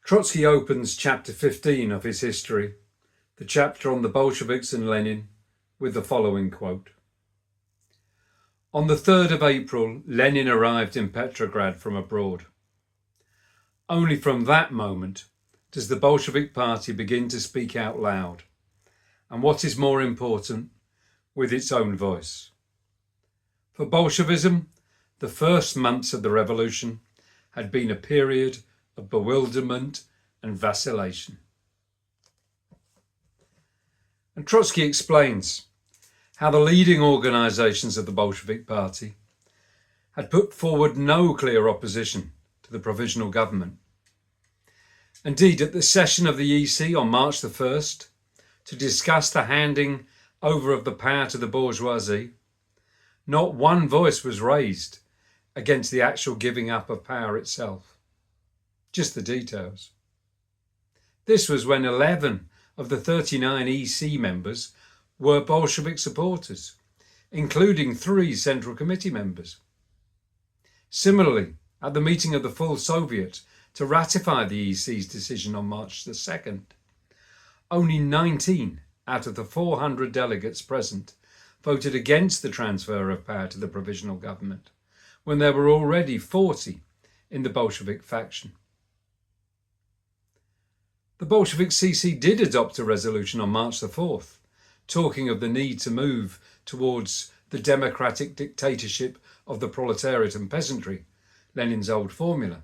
Trotsky opens chapter 15 of his history, the chapter on the Bolsheviks and Lenin, with the following quote. On the 3rd of April, Lenin arrived in Petrograd from abroad. Only from that moment does the Bolshevik Party begin to speak out loud, and what is more important, with its own voice. For Bolshevism, the first months of the revolution had been a period of bewilderment and vacillation. And Trotsky explains how the leading organisations of the Bolshevik Party had put forward no clear opposition to the provisional government. Indeed, at the session of the EC on March the 1st, to discuss the handing over of the power to the bourgeoisie, not one voice was raised against the actual giving up of power itself, just the details. This was when 11 of the 39 EC members were Bolshevik supporters, including 3 Central Committee members. Similarly, at the meeting of the full Soviet to ratify the EC's decision on March the 2nd, only 19 out of the 400 delegates present voted against the transfer of power to the provisional government, when there were already 40 in the Bolshevik faction. The Bolshevik CC did adopt a resolution on March the 4th, talking of the need to move towards the democratic dictatorship of the proletariat and peasantry, Lenin's old formula.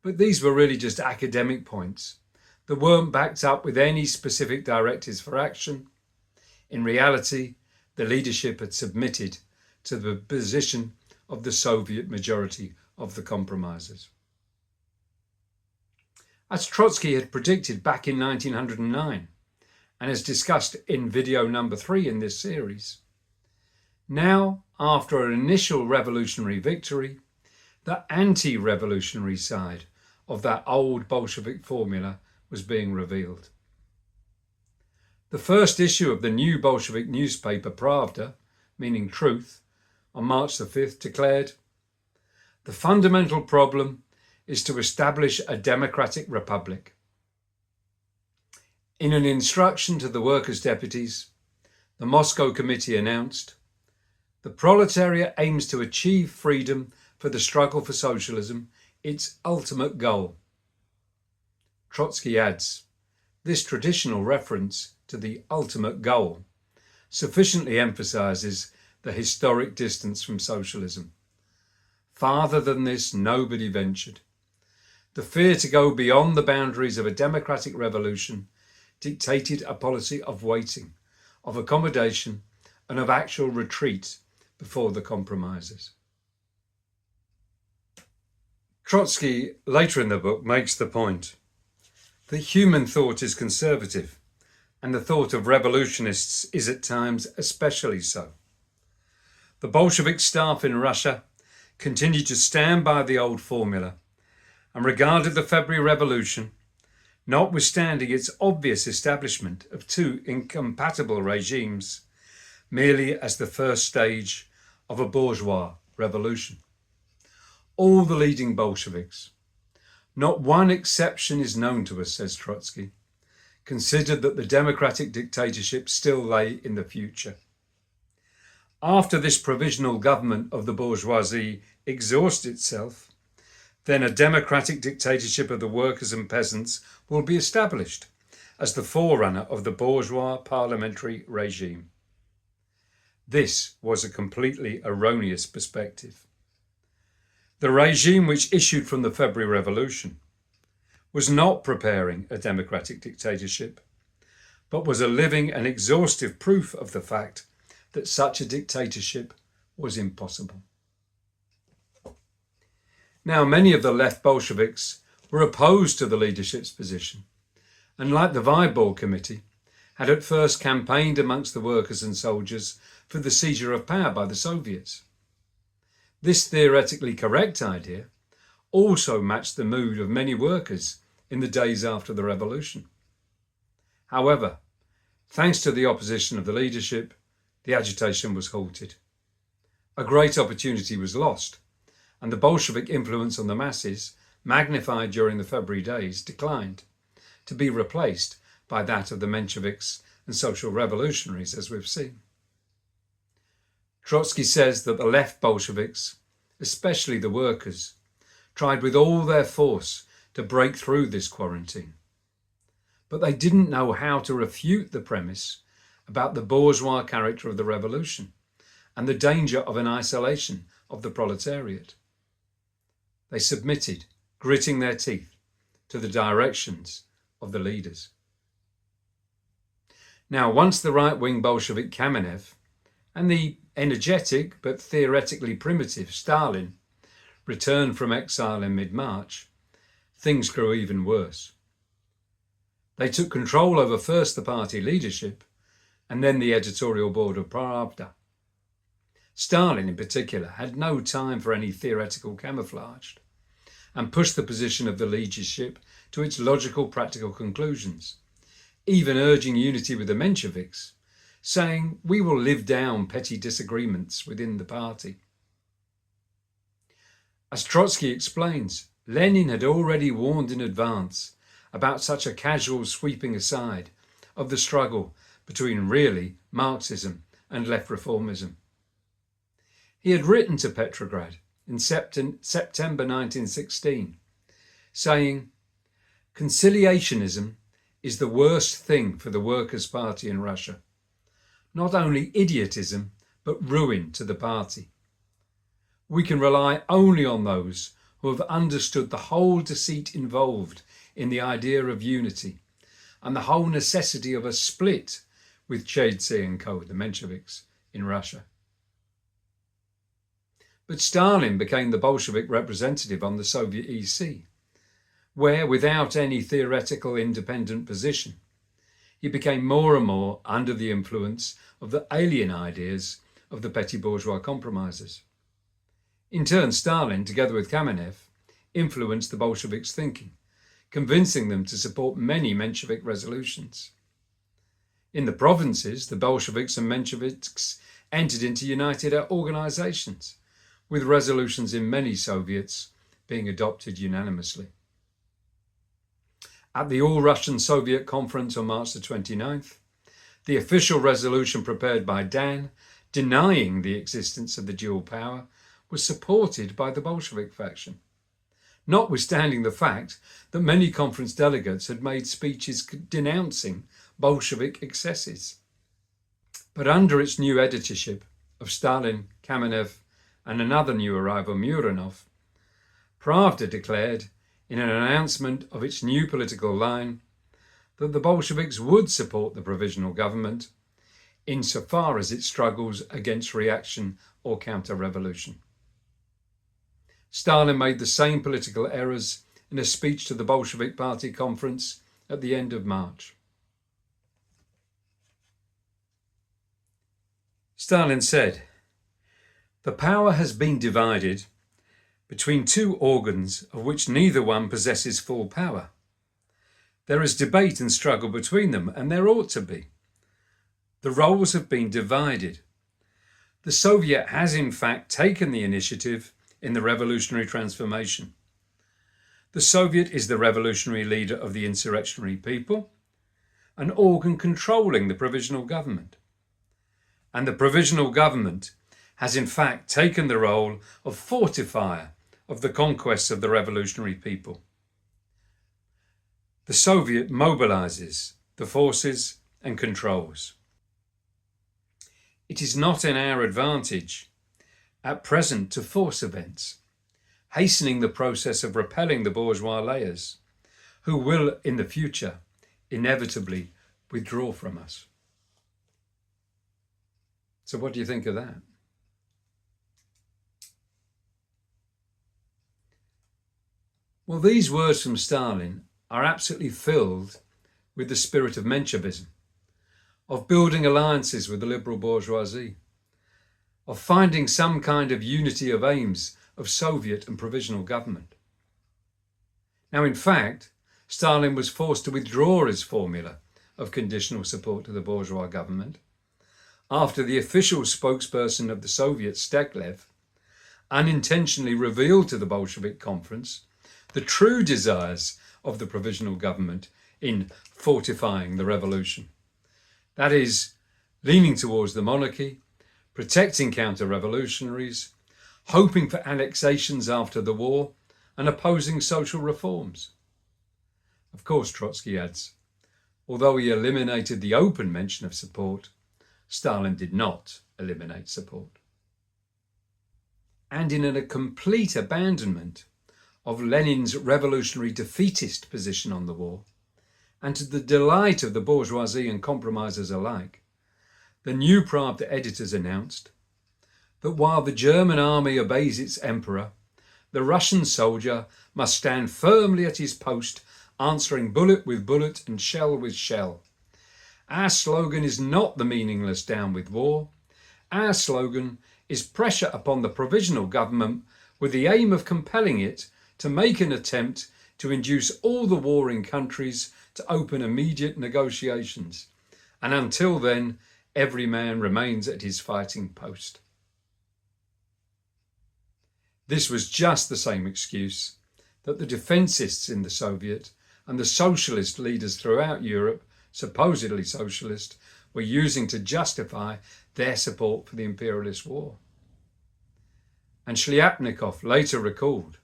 But these were really just academic points that weren't backed up with any specific directives for action. In reality, the leadership had submitted to the position of the Soviet majority of the compromisers. As Trotsky had predicted back in 1909, and as discussed in video number 3 in this series, now, after an initial revolutionary victory, the anti-revolutionary side of that old Bolshevik formula was being revealed. The first issue of the new Bolshevik newspaper Pravda, meaning truth, on March the 5th declared, "The fundamental problem is to establish a democratic republic." In an instruction to the workers' deputies, the Moscow Committee announced, "The proletariat aims to achieve freedom for the struggle for socialism, its ultimate goal." Trotsky adds, this traditional reference to the ultimate goal sufficiently emphasises the historic distance from socialism. Farther than this, nobody ventured. The fear to go beyond the boundaries of a democratic revolution dictated a policy of waiting, of accommodation, and of actual retreat before the compromisers. Trotsky, later in the book, makes the point that human thought is conservative, and the thought of revolutionists is at times especially so. The Bolshevik staff in Russia continued to stand by the old formula and regarded the February Revolution, notwithstanding its obvious establishment of 2 incompatible regimes, merely as the first stage of a bourgeois revolution. All the leading Bolsheviks, not one exception is known to us, says Trotsky, considered that the democratic dictatorship still lay in the future. After this provisional government of the bourgeoisie exhausts itself, then a democratic dictatorship of the workers and peasants will be established as the forerunner of the bourgeois parliamentary regime. This was a completely erroneous perspective. The regime which issued from the February Revolution was not preparing a democratic dictatorship, but was a living and exhaustive proof of the fact that such a dictatorship was impossible. Now, many of the left Bolsheviks were opposed to the leadership's position, and like the Weibel Committee, had at first campaigned amongst the workers and soldiers for the seizure of power by the Soviets. This theoretically correct idea also matched the mood of many workers in the days after the revolution. However, thanks to the opposition of the leadership, the agitation was halted. A great opportunity was lost, and the Bolshevik influence on the masses magnified during the February days, declined, to be replaced by that of the Mensheviks and social revolutionaries, as we've seen. Trotsky says that the left Bolsheviks, especially the workers, tried with all their force to break through this quarantine. But they didn't know how to refute the premise about the bourgeois character of the revolution and the danger of an isolation of the proletariat. They submitted, gritting their teeth, to the directions of the leaders. Now, once the right-wing Bolshevik Kamenev and the energetic but theoretically primitive Stalin returned from exile in mid-March, things grew even worse. They took control over first the party leadership and then the editorial board of Pravda. Stalin, in particular, had no time for any theoretical camouflage and pushed the position of the leadership to its logical, practical conclusions, even urging unity with the Mensheviks, saying, "We will live down petty disagreements within the party." As Trotsky explains, Lenin had already warned in advance about such a casual sweeping aside of the struggle between really Marxism and left reformism. He had written to Petrograd in September 1916, saying, "Conciliationism is the worst thing for the Workers' Party in Russia. Not only idiotism, but ruin to the party. We can rely only on those who have understood the whole deceit involved in the idea of unity and the whole necessity of a split with Trotsky and co, the Mensheviks, in Russia." But Stalin became the Bolshevik representative on the Soviet EC, where, without any theoretical independent position, he became more and more under the influence of the alien ideas of the petty bourgeois compromisers. In turn, Stalin, together with Kamenev, influenced the Bolsheviks' thinking, convincing them to support many Menshevik resolutions. In the provinces, the Bolsheviks and Mensheviks entered into united organizations, with resolutions in many Soviets being adopted unanimously. At the All-Russian Soviet Conference on March the 29th, the official resolution prepared by Dan denying the existence of the dual power was supported by the Bolshevik faction, notwithstanding the fact that many conference delegates had made speeches denouncing Bolshevik excesses. But under its new editorship of Stalin, Kamenev, and another new arrival, Muranov, Pravda declared in an announcement of its new political line that the Bolsheviks would support the provisional government insofar as it struggles against reaction or counter-revolution. Stalin made the same political errors in a speech to the Bolshevik Party conference at the end of March. Stalin said, "The power has been divided between two organs of which neither one possesses full power. There is debate and struggle between them, and there ought to be. The roles have been divided. The Soviet has in fact taken the initiative in the revolutionary transformation. The Soviet is the revolutionary leader of the insurrectionary people, an organ controlling the provisional government. And the provisional government has in fact taken the role of fortifier of the conquests of the revolutionary people. The Soviet mobilizes the forces and controls. It is not in our advantage at present to force events, hastening the process of repelling the bourgeois layers, who will in the future inevitably withdraw from us." So what do you think of that? Well, these words from Stalin are absolutely filled with the spirit of Menshevism, of building alliances with the liberal bourgeoisie, of finding some kind of unity of aims of Soviet and provisional government. Now, in fact, Stalin was forced to withdraw his formula of conditional support to the bourgeois government after the official spokesperson of the Soviet, Steklev, unintentionally revealed to the Bolshevik conference the true desires of the provisional government in fortifying the revolution. That is, leaning towards the monarchy, protecting counter-revolutionaries, hoping for annexations after the war, and opposing social reforms. Of course, Trotsky adds, although he eliminated the open mention of support, Stalin did not eliminate support. And in a complete abandonment of Lenin's revolutionary defeatist position on the war, and to the delight of the bourgeoisie and compromisers alike, the new Pravda editors announced that while the German army obeys its emperor, the Russian soldier must stand firmly at his post, answering bullet with bullet and shell with shell. Our slogan is not the meaningless down with war. Our slogan is pressure upon the provisional government with the aim of compelling it to make an attempt to induce all the warring countries to open immediate negotiations. And until then, every man remains at his fighting post. This was just the same excuse that the defensists in the Soviet and the socialist leaders throughout Europe, supposedly socialist, were using to justify their support for the imperialist war. And Shliapnikov later recalled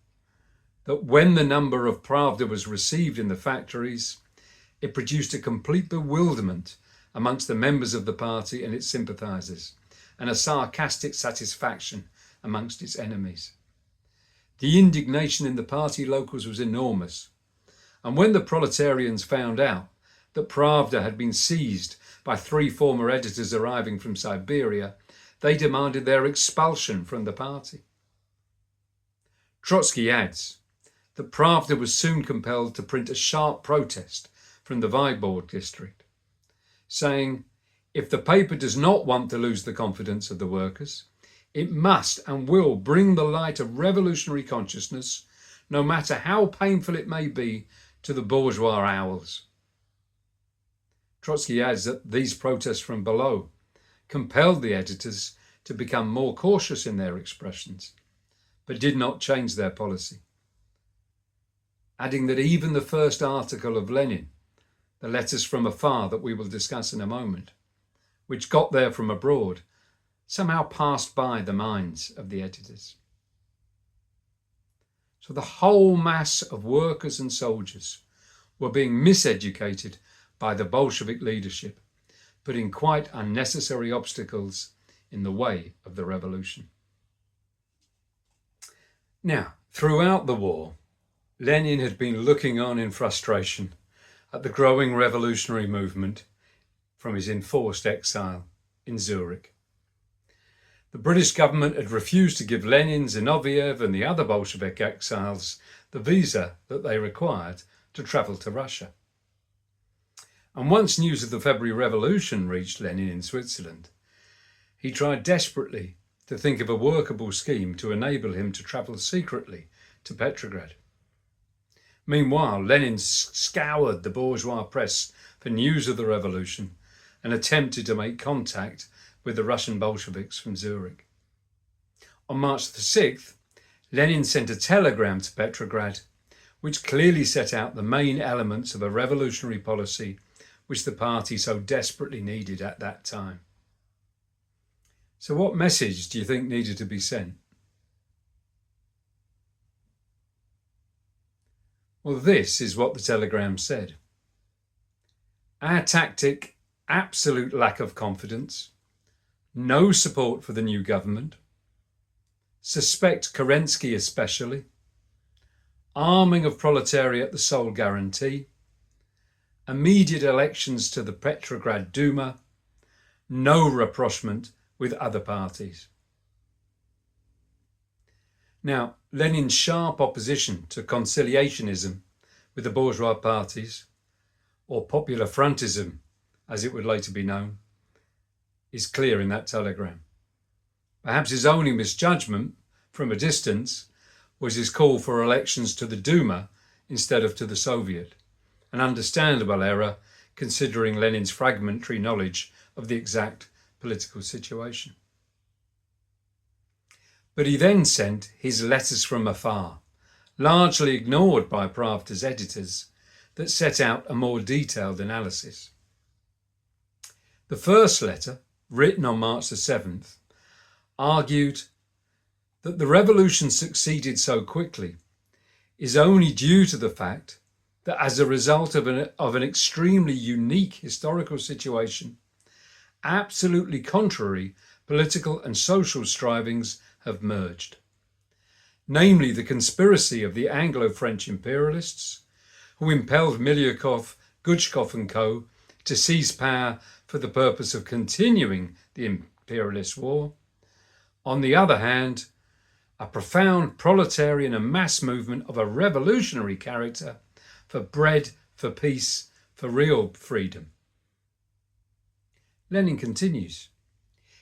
that when the number of Pravda was received in the factories, it produced a complete bewilderment amongst the members of the party and its sympathisers, and a sarcastic satisfaction amongst its enemies. The indignation in the party locals was enormous, and when the proletarians found out that Pravda had been seized by 3 former editors arriving from Siberia, they demanded their expulsion from the party. Trotsky adds that Pravda was soon compelled to print a sharp protest from the Vyborg district, saying, if the paper does not want to lose the confidence of the workers, it must and will bring the light of revolutionary consciousness, no matter how painful it may be, to the bourgeois owls. Trotsky adds that these protests from below compelled the editors to become more cautious in their expressions, but did not change their policy, adding that even the first article of Lenin, the letters from Afar that we will discuss in a moment, which got there from abroad, somehow passed by the minds of the editors. So the whole mass of workers and soldiers were being miseducated by the Bolshevik leadership, putting quite unnecessary obstacles in the way of the revolution. Now, throughout the war, Lenin had been looking on in frustration at the growing revolutionary movement from his enforced exile in Zurich. The British government had refused to give Lenin, Zinoviev and the other Bolshevik exiles the visa that they required to travel to Russia. And once news of the February Revolution reached Lenin in Switzerland, he tried desperately to think of a workable scheme to enable him to travel secretly to Petrograd. Meanwhile, Lenin scoured the bourgeois press for news of the revolution and attempted to make contact with the Russian Bolsheviks from Zurich. On March the 6th, Lenin sent a telegram to Petrograd, which clearly set out the main elements of a revolutionary policy which the party so desperately needed at that time. So what message do you think needed to be sent? Well, this is what the telegram said. Our tactic, absolute lack of confidence, no support for the new government, suspect Kerensky especially, arming of proletariat the sole guarantee, immediate elections to the Petrograd Duma, no rapprochement with other parties. Now, Lenin's sharp opposition to conciliationism with the bourgeois parties, or popular frontism as it would later be known, is clear in that telegram. Perhaps his only misjudgment from a distance was his call for elections to the Duma instead of to the Soviet, an understandable error considering Lenin's fragmentary knowledge of the exact political situation. But he then sent his letters from Afar, largely ignored by Pravda's editors, that set out a more detailed analysis. The first letter, written on March the 7th, argued that the revolution succeeded so quickly is only due to the fact that as a result of an extremely unique historical situation, absolutely contrary political and social strivings have merged. Namely, the conspiracy of the Anglo-French imperialists, who impelled Milyukov, Guchkov and co. to seize power for the purpose of continuing the imperialist war. On the other hand, a profound proletarian and mass movement of a revolutionary character for bread, for peace, for real freedom. Lenin continues,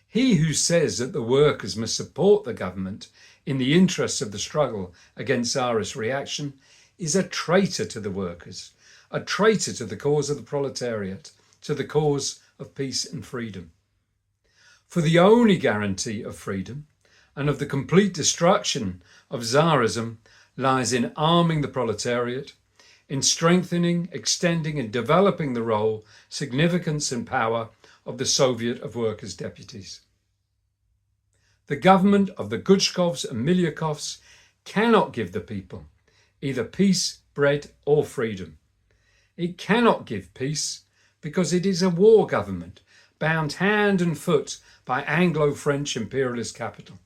"He who says that the workers must support the government in the interests of the struggle against Tsarist reaction is a traitor to the workers, a traitor to the cause of the proletariat, to the cause of peace and freedom. For the only guarantee of freedom and of the complete destruction of Tsarism lies in arming the proletariat, in strengthening, extending and developing the role, significance and power of the Soviet of Workers' Deputies. The government of the Guchkovs and Milyukovs cannot give the people either peace, bread or freedom. It cannot give peace because it is a war government bound hand and foot by Anglo-French imperialist capital.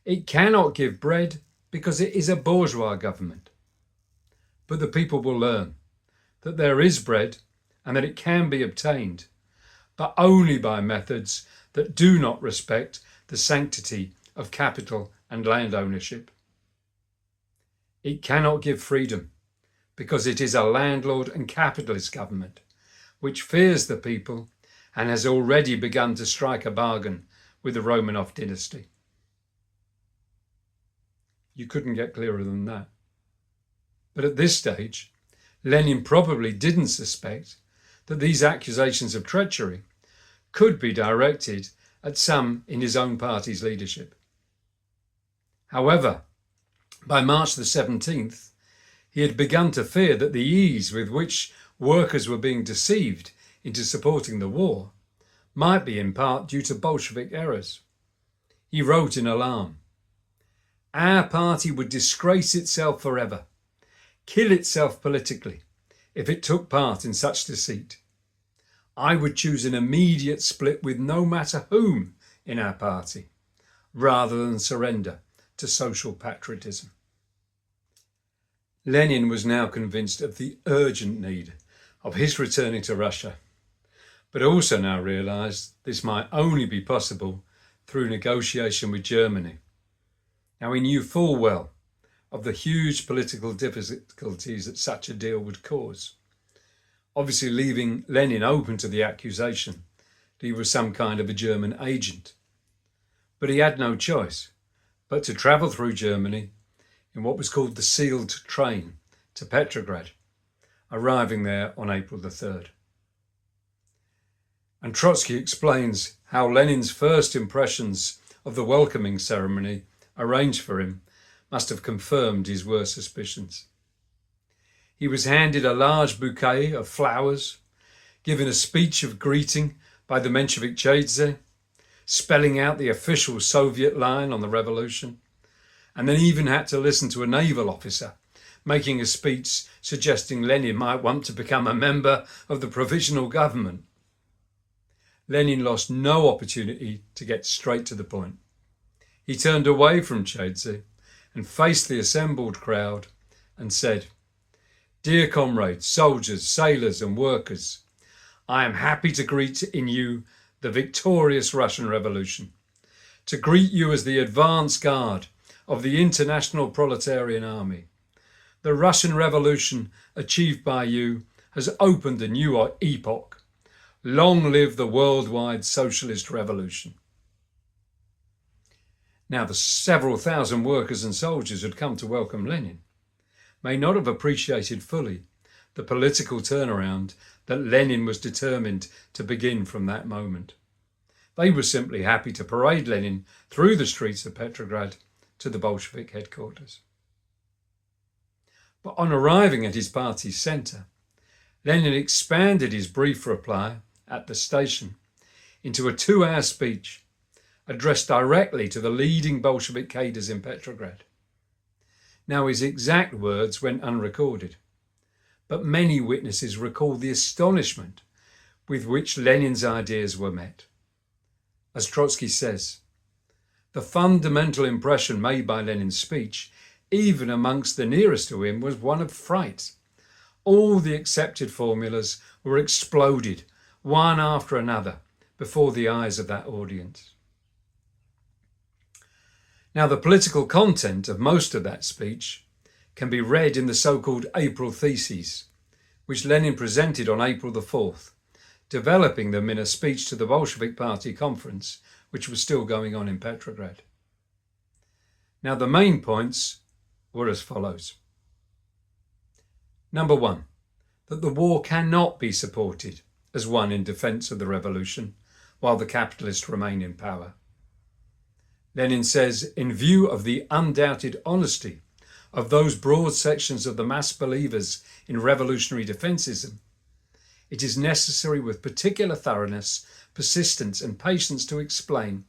It cannot give bread because it is a bourgeois government. But the people will learn that there is bread and that it can be obtained, but only by methods that do not respect the sanctity of capital and land ownership. It cannot give freedom because it is a landlord and capitalist government which fears the people and has already begun to strike a bargain with the Romanov dynasty." You couldn't get clearer than that. But at this stage, Lenin probably didn't suspect that these accusations of treachery could be directed at some in his own party's leadership. However, by March the 17th, he had begun to fear that the ease with which workers were being deceived into supporting the war might be in part due to Bolshevik errors. He wrote in alarm, "Our party would disgrace itself forever, kill itself politically, if it took part in such deceit. I would choose an immediate split with no matter whom in our party, rather than surrender to social patriotism." Lenin was now convinced of the urgent need of his returning to Russia, but also now realised this might only be possible through negotiation with Germany. Now he knew full well of the huge political difficulties that such a deal would cause, obviously leaving Lenin open to the accusation that he was some kind of a German agent. But he had no choice but to travel through Germany in what was called the sealed train to Petrograd, arriving there on April the 3rd. And Trotsky explains how Lenin's first impressions of the welcoming ceremony arranged for him must have confirmed his worst suspicions. He was handed a large bouquet of flowers, given a speech of greeting by the Menshevik Chedze, spelling out the official Soviet line on the revolution, and then even had to listen to a naval officer making a speech suggesting Lenin might want to become a member of the provisional government. Lenin lost no opportunity to get straight to the point. He turned away from Chedze and faced the assembled crowd and said, "Dear comrades, soldiers, sailors and workers, I am happy to greet in you the victorious Russian Revolution, to greet you as the advance guard of the International Proletarian Army. The Russian Revolution achieved by you has opened a new epoch. Long live the worldwide socialist revolution." Now, the several thousand workers and soldiers who had come to welcome Lenin may not have appreciated fully the political turnaround that Lenin was determined to begin from that moment. They were simply happy to parade Lenin through the streets of Petrograd to the Bolshevik headquarters. But on arriving at his party's centre, Lenin expanded his brief reply at the station into a 2-hour speech addressed directly to the leading Bolshevik cadres in Petrograd. Now, his exact words went unrecorded, but many witnesses recall the astonishment with which Lenin's ideas were met. As Trotsky says, the fundamental impression made by Lenin's speech, even amongst the nearest to him, was one of fright. All the accepted formulas were exploded, one after another, before the eyes of that audience. Now, the political content of most of that speech can be read in the so-called April theses, which Lenin presented on April the 4th, developing them in a speech to the Bolshevik Party conference, which was still going on in Petrograd. Now, the main points were as follows. Number 1, that the war cannot be supported as one in defence of the revolution while the capitalists remain in power. Lenin says, in view of the undoubted honesty of those broad sections of the mass believers in revolutionary defensism, it is necessary with particular thoroughness, persistence and patience to explain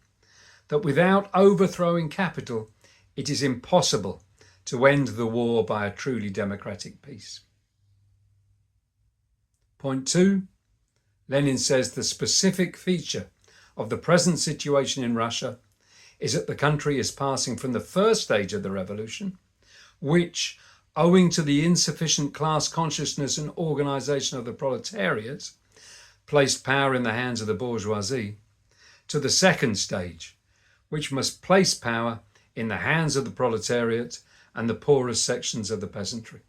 that without overthrowing capital, it is impossible to end the war by a truly democratic peace. Point 2, Lenin says the specific feature of the present situation in Russia is that the country is passing from the first stage of the revolution, which, owing to the insufficient class consciousness and organisation of the proletariat, placed power in the hands of the bourgeoisie, to the second stage, which must place power in the hands of the proletariat and the poorest sections of the peasantry.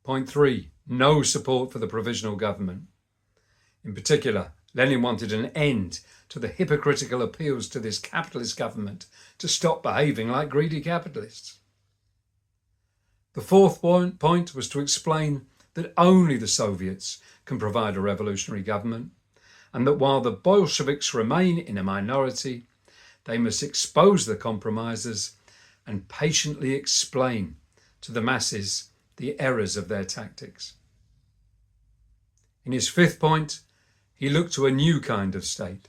Point 3, no support for the provisional government. In particular, Lenin wanted an end to the hypocritical appeals to this capitalist government to stop behaving like greedy capitalists. The fourth point was to explain that only the Soviets can provide a revolutionary government, and that while the Bolsheviks remain in a minority, they must expose the compromisers and patiently explain to the masses the errors of their tactics. In his fifth point, he looked to a new kind of state,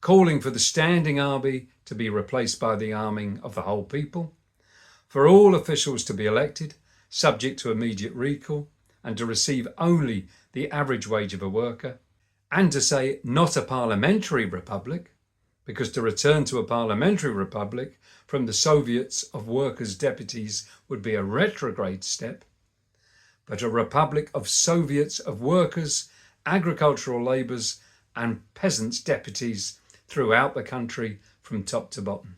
calling for the standing army to be replaced by the arming of the whole people, for all officials to be elected, subject to immediate recall, and to receive only the average wage of a worker, and to say not a parliamentary republic, because to return to a parliamentary republic from the Soviets of workers' deputies would be a retrograde step, but a republic of Soviets of workers, agricultural labourers and peasants' deputies throughout the country from top to bottom.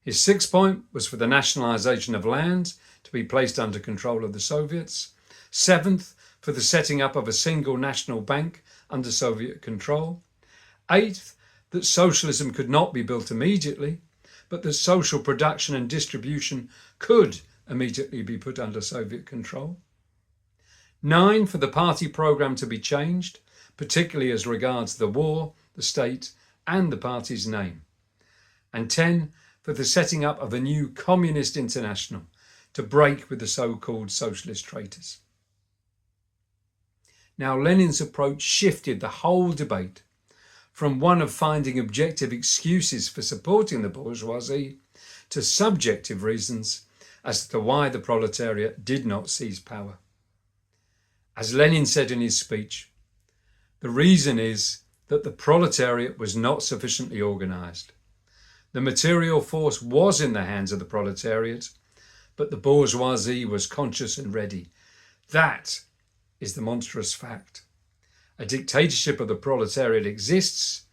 His sixth point was for the nationalisation of land to be placed under control of the Soviets. Seventh, for the setting up of a single national bank under Soviet control. Eighth, that socialism could not be built immediately, but that social production and distribution could immediately be put under Soviet control. 9, for the party programme to be changed, particularly as regards the war, the state and the party's name. And 10, for the setting up of a new communist international to break with the so-called socialist traitors. Now, Lenin's approach shifted the whole debate from one of finding objective excuses for supporting the bourgeoisie to subjective reasons as to why the proletariat did not seize power. As Lenin said in his speech, the reason is that the proletariat was not sufficiently organised. The material force was in the hands of the proletariat, but the bourgeoisie was conscious and ready. That is the monstrous fact. A dictatorship of the proletariat exists,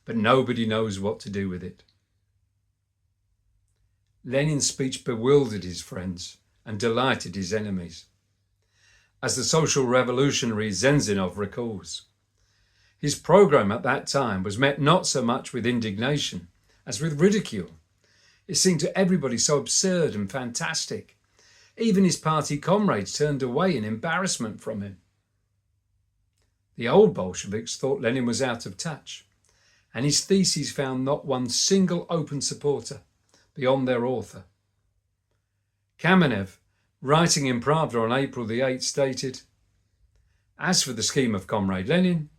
but nobody knows what to do with it. Lenin's speech bewildered his friends and delighted his enemies. As the social revolutionary Zenzinov recalls, his programme at that time was met not so much with indignation as with ridicule. It seemed to everybody so absurd and fantastic. Even his party comrades turned away in embarrassment from him. The old Bolsheviks thought Lenin was out of touch, and his theses found not one single open supporter beyond their author. Kamenev, writing in Pravda on April the 8th, stated, "As for the scheme of Comrade Lenin,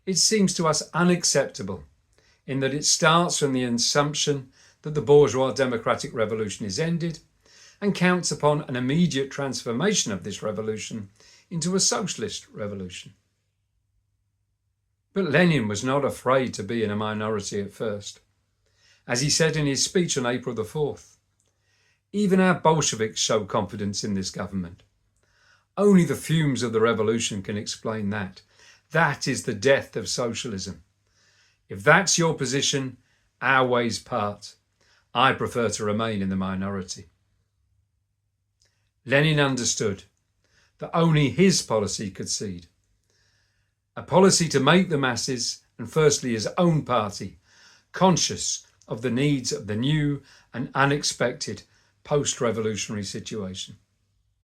it seems to us unacceptable in that it starts from the assumption that the bourgeois democratic revolution is ended and counts upon an immediate transformation of this revolution into a socialist revolution." But Lenin was not afraid to be in a minority at first. As he said in his speech on April the 4th, "Even our Bolsheviks show confidence in this government. Only the fumes of the revolution can explain that. That is the death of socialism. If that's your position, our ways part. I prefer to remain in the minority." Lenin understood that only his policy could succeed. A policy to make the masses, and firstly his own party, conscious of the needs of the new and unexpected post-revolutionary situation.